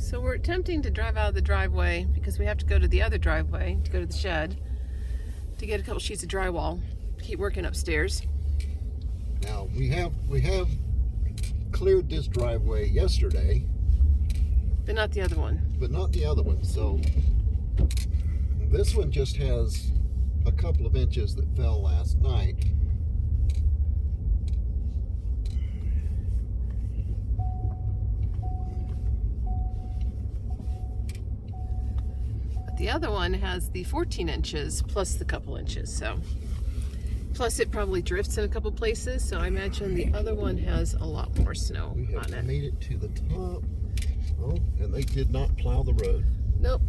So we're attempting to drive out of the driveway because we have to go to the other driveway to go to the shed to get a couple sheets of drywall. Keep working upstairs. Now we have cleared this driveway yesterday, But not the other one. but not the other one. So this one just has a couple of inches that fell last night. But the other one has the 14 inches plus the couple inches. So plus it probably drifts in a couple places. So I imagine the other one has a lot more snow We have on it. made it to the top. Oh, and they did not plow the road. Nope.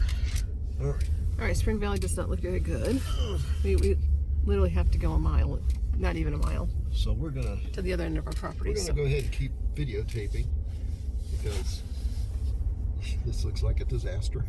All right. All right, Spring Valley does not look very good. We literally have to go a mile, not even a mile, So we're gonna to the other end of our property. So go ahead and keep videotaping because this looks like a disaster.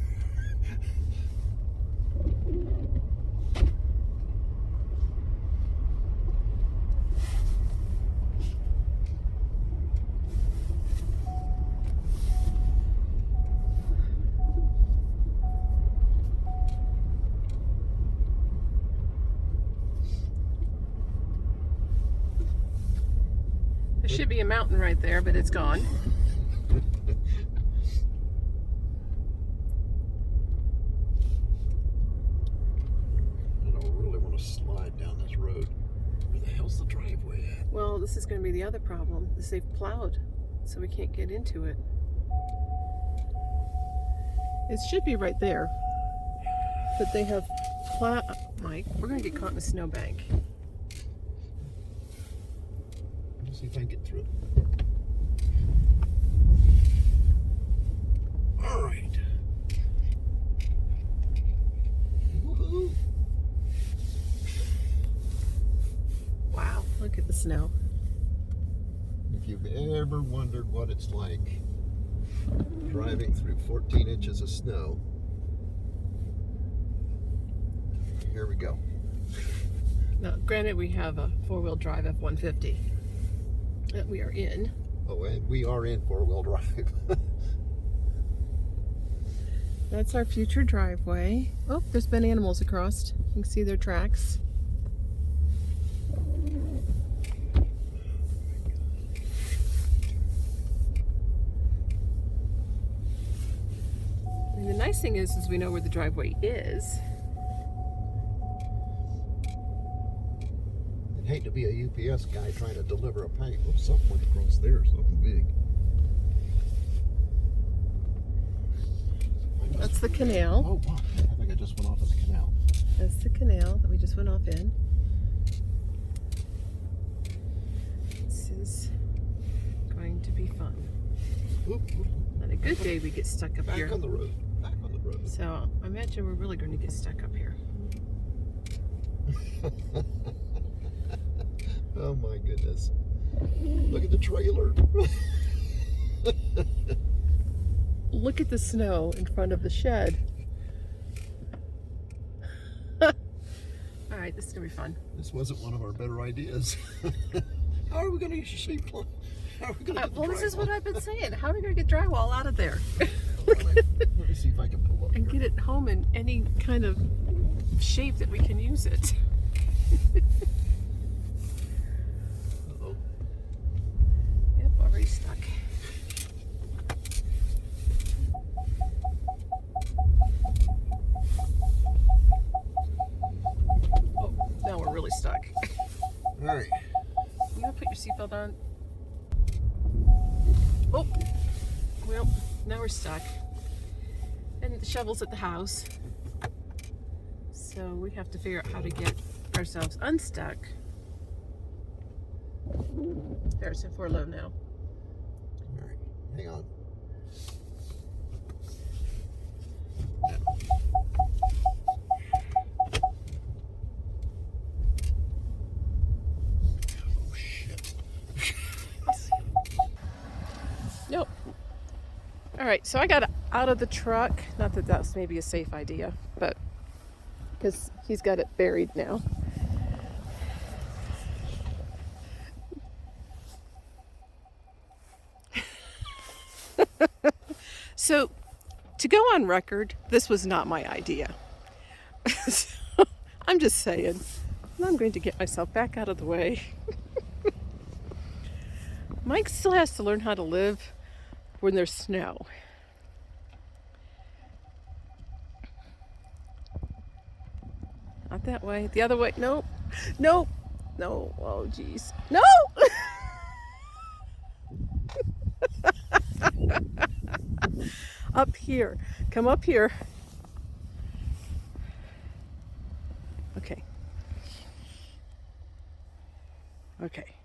there should be a mountain right there, but it's gone. I don't really want to slide down this road. Where the hell's the driveway at? Well, this is going to be the other problem, is they've plowed, so we can't get into it. It should be right there, but they have plowed. Mike, we're going to get caught in a snowbank. Let's see if I can get through it. All right. Woohoo! Wow, look at the snow. If you've ever wondered what it's like driving through 14 inches of snow, here we go. Now, granted, we have a four-wheel drive F-150 that we are in. Oh, and we are in four-wheel drive. That's our future driveway. Oh, there's been animals across. You can see their tracks. And the nice thing is we know where the driveway is. I'd hate to be a UPS guy trying to deliver a package. Oh, something went across there, something big. That's the canal. Oh, wow. I think I just went off of the canal. That's the canal that we just went off in. This is going to be fun. Oop, oop. On a good day, we get stuck up Back here. on the road. Back on the road. So I imagine we're really going to get stuck up here. Oh my goodness. Look at the trailer. Look at the snow in front of the shed. All right, this is going to be fun. This wasn't one of our better ideas. How are we going to use a sheet plow? How are we going to get the Well, this is drywall? what I've been saying. How are we going to get drywall out of there Let me see if I can pull up and here. get it home in any kind of shape that we can use it? Uh-oh. Yep, already stuck. Oh, now we're really stuck. All right. You gonna put your seatbelt on? Oh, well, now we're stuck. And the shovel's at the house. So we have to figure out how to get ourselves unstuck. There's a 4 low now. All right. Hang on. Oh, shit. Nope. All right, so I got out of the truck. Not that that's maybe a safe idea, but because he's got it buried now. So to go on record, this was not my idea. So, I'm just saying. I'm going to get myself back out of the way. Mike still has to learn how to live when there's snow. Not that way. The other way. Nope. Nope. No. Oh, geez. No! Up here. Come up here. Okay. Okay.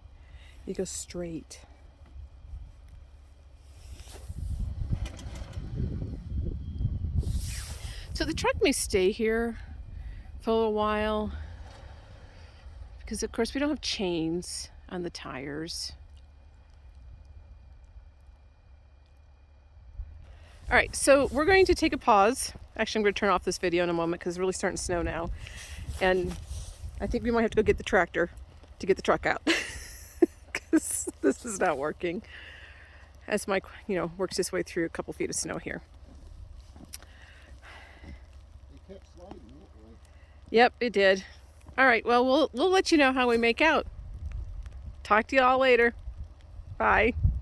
You go straight. So the truck may stay here for a while because, of course, we don't have chains on the tires. All right, so we're going to take a pause. Actually, I'm going to turn off this video in a moment because it's really starting to snow now. And I think we might have to go get the tractor to get the truck out because this is not working. As Mike, works his way through a couple feet of snow here. It kept sliding that way. Yep, it did. All right, well, we'll let you know how we make out. Talk to you all later. Bye.